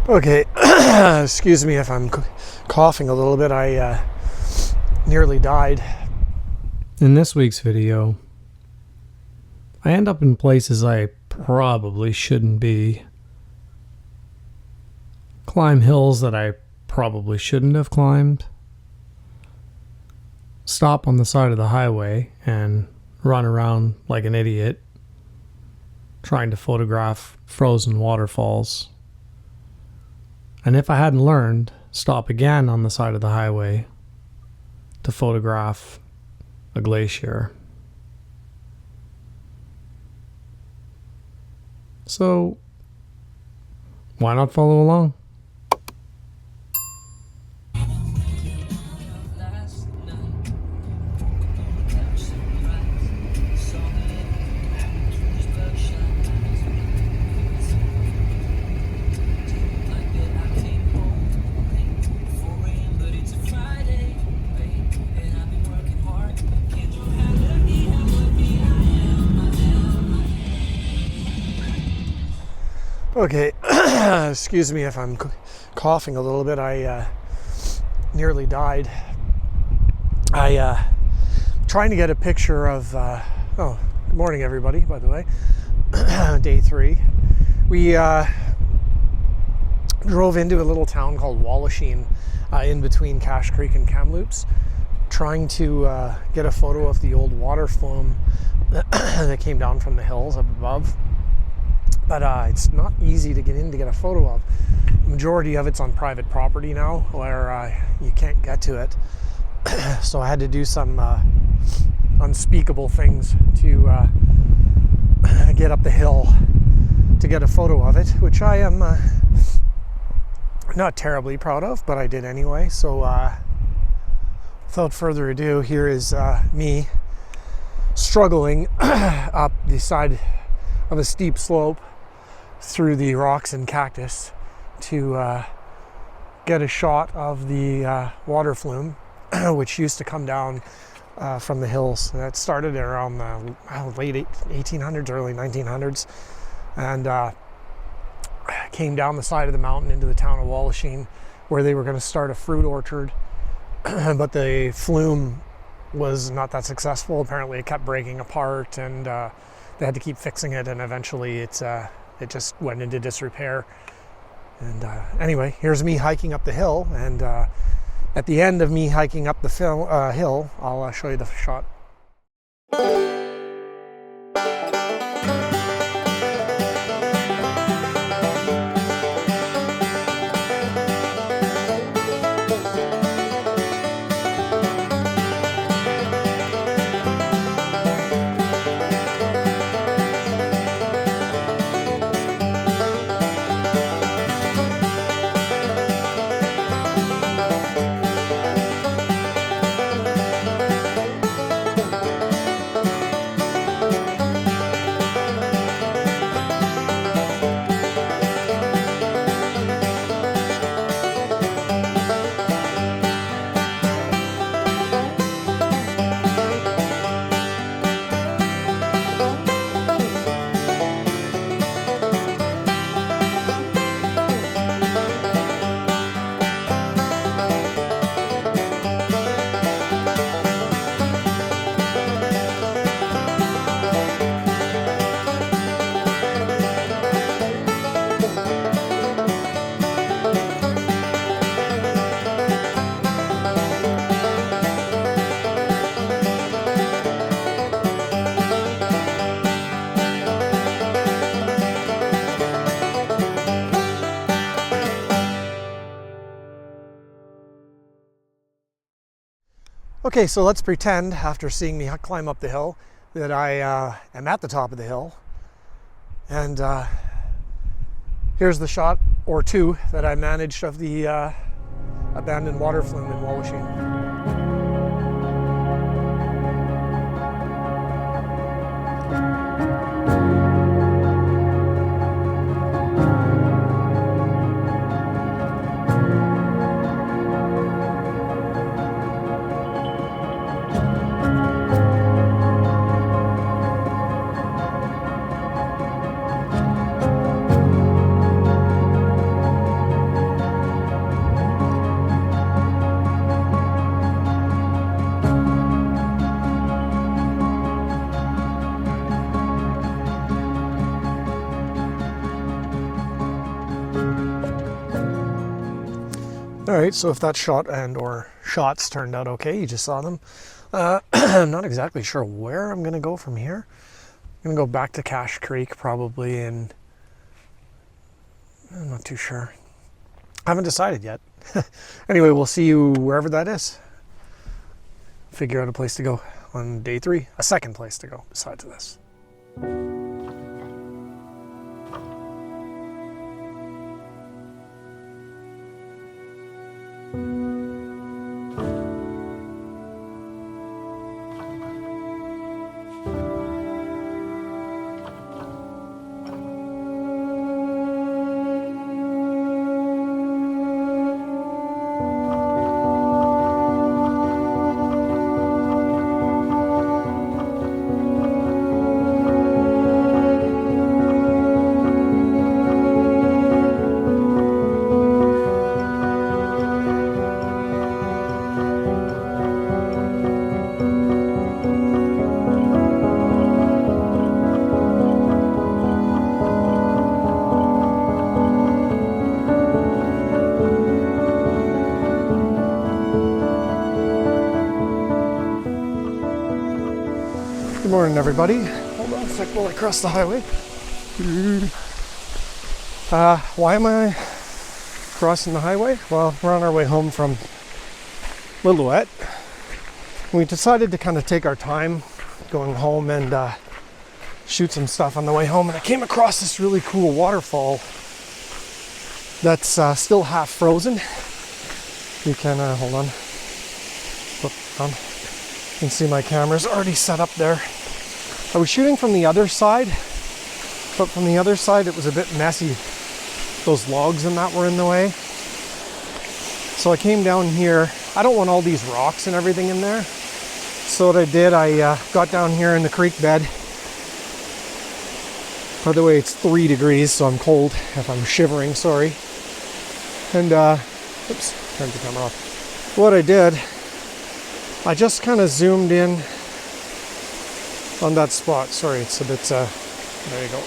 Okay, excuse me if I'm coughing a little bit. I nearly died. In this week's video, I end up in places I probably shouldn't be. Climb hills that I probably shouldn't have climbed. Stop on the side of the highway and run around like an idiot, trying to photograph frozen waterfalls. And if I hadn't learned, stop again on the side of the highway to photograph a glacier. So, why not follow along? Okay, excuse me if I'm coughing a little bit. I nearly died. Trying to get a picture of, good morning everybody, by the way. Day 3. We drove into a little town called Wallachine, in between Cache Creek and Kamloops, trying to get a photo of the old water flume that came down from the hills up above. But it's not easy to get in to get a photo of. The majority of it's on private property now, where you can't get to it. So I had to do some unspeakable things to get up the hill to get a photo of it, which I am not terribly proud of, but I did anyway. So without further ado, here is me struggling up the side of a steep slope through the rocks and cactus to get a shot of the water flume, which used to come down from the hills. That started around the late 1800s, early 1900s, and came down the side of the mountain into the town of Wallachine, where they were going to start a fruit orchard. But the flume was not that successful. Apparently it kept breaking apart, and they had to keep fixing it, and eventually it just went into disrepair. And anyway, here's me hiking up the hill, and at the end of me hiking up the hill, I'll show you the shot. Okay, so let's pretend, after seeing me climb up the hill, that I am at the top of the hill. And here's the shot, or two, that I managed of the abandoned water flume in Wallachine. All right, so if that shot and or shots turned out okay, you just saw them. I'm not exactly sure where I'm gonna go from here. I'm gonna go back to Cache Creek probably, and I'm not too sure. I haven't decided yet. Anyway, we'll see you wherever that is. Figure out a place to go on day 3, a second place to go besides this. Good morning, everybody. Hold on a sec while I cross the highway. Why am I crossing the highway? Well, we're on our way home from Lillooet. We decided to kind of take our time going home and shoot some stuff on the way home. And I came across this really cool waterfall that's still half frozen. You can, hold on. You can see my camera's already set up there. I was shooting from the other side, but from the other side it was a bit messy. Those logs and that were in the way. So I came down here. I don't want all these rocks and everything in there. So what I did, I got down here in the creek bed. By the way, it's 3 degrees, so I'm cold if I'm shivering, sorry. And, oops, turned the camera off. What I did, I just kind of zoomed in on that spot. Sorry, it's a bit, there you go.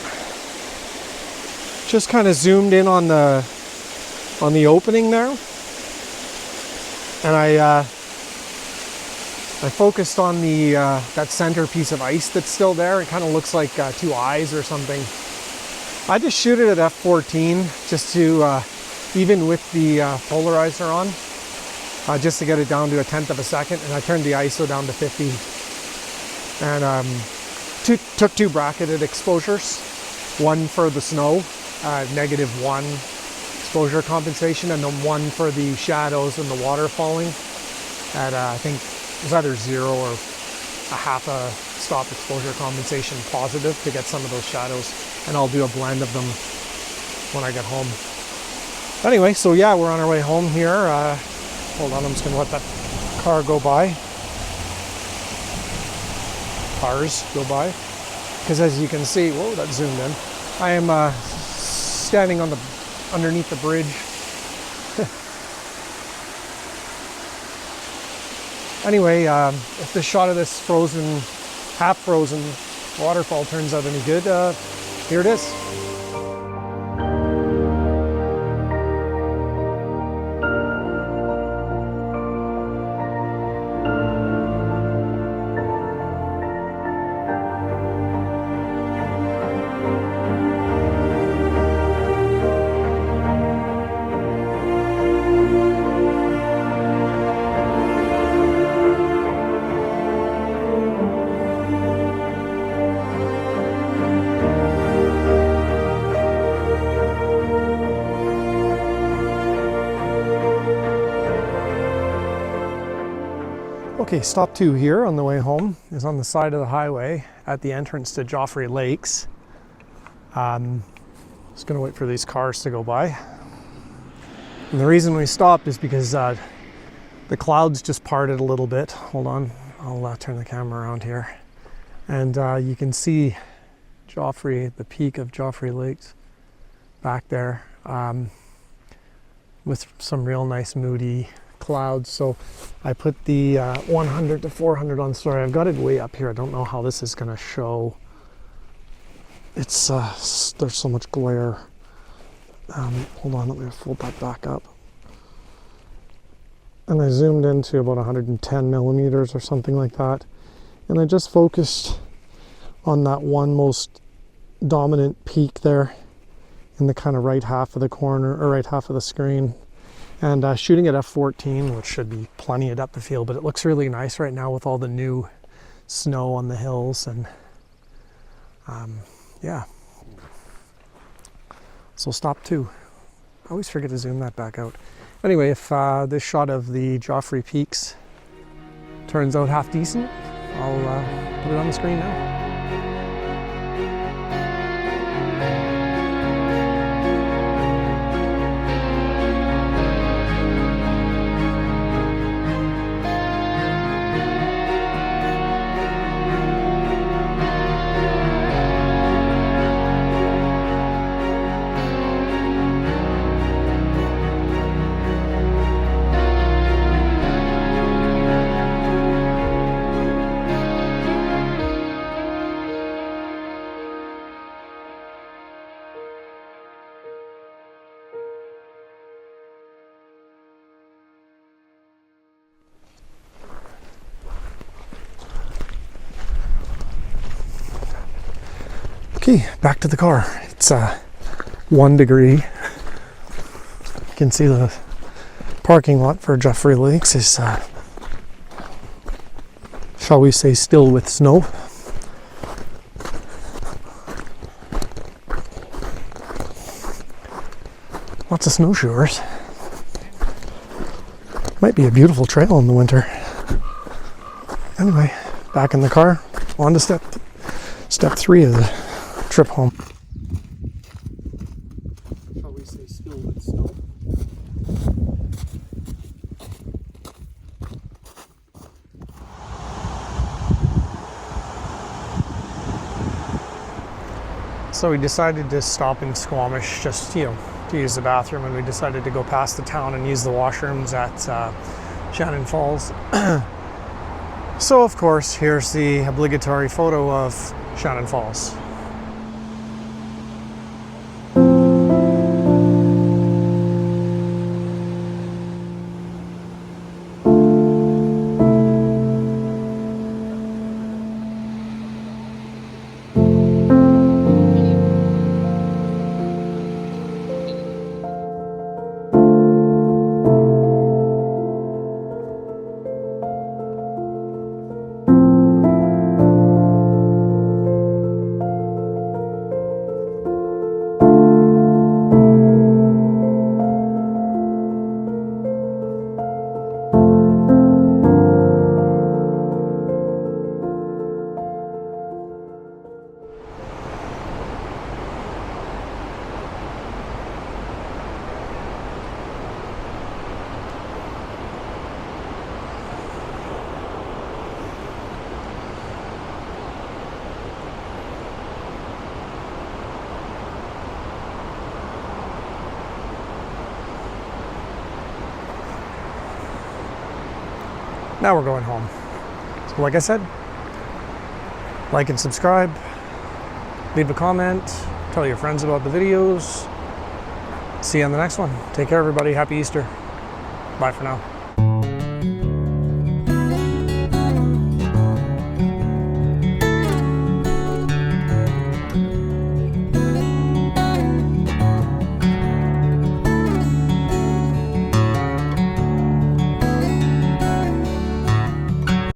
Just kind of zoomed in on the opening there. And I focused on the that center piece of ice that's still there. It kind of looks like 2 eyes or something. I just shoot it at f14 just to, even with the polarizer on. Just to get it down to 1/10 of a second, and I turned the ISO down to 50. And took 2 bracketed exposures, one for the snow, -1 exposure compensation, and then one for the shadows and the water falling at I think it was either 0 or a half a stop exposure compensation positive to get some of those shadows, and I'll do a blend of them when I get home. Anyway, so yeah, we're on our way home here. Hold on, I'm just going to let that car go by. Cars go by. Because as you can see, whoa, that zoomed in. I am standing on underneath the bridge. Anyway, if the shot of this half frozen waterfall turns out any good, here it is. Okay, stop 2 here on the way home is on the side of the highway at the entrance to Joffrey Lakes. Just gonna wait for these cars to go by. And the reason we stopped is because the clouds just parted a little bit. Hold on, I'll turn the camera around here. And you can see Joffrey, the peak of Joffrey Lakes back there, with some real nice moody clouds. So I put the 100 to 400 on. Sorry, I've got it way up here. I don't know how this is going to show. It's there's so much glare. Hold on, let me fold that back up. and I zoomed into about 110 millimeters or something like that. And I just focused on that one most dominant peak there in the kind of right half of the corner, or right half of the screen. And shooting at f14, which should be plenty of depth of field, but it looks really nice right now with all the new snow on the hills. And yeah. So stop 2. I always forget to zoom that back out. Anyway, if this shot of the Joffrey Peaks turns out half decent, I'll put it on the screen now. Okay, back to the car. It's 1 degree. You can see the parking lot for Joffrey Lakes is, shall we say, still with snow. Lots of snowshoers. Might be a beautiful trail in the winter. Anyway, back in the car, on to step 3 of the trip home. Shall we say still with snow? So we decided to stop in Squamish just, to use the bathroom, and we decided to go past the town and use the washrooms at Shannon Falls. So of course, here's the obligatory photo of Shannon Falls. Now we're going home. So like I said, like and subscribe, leave a comment, tell your friends about the videos. See you on the next one. Take care, everybody. Happy Easter. Bye for now.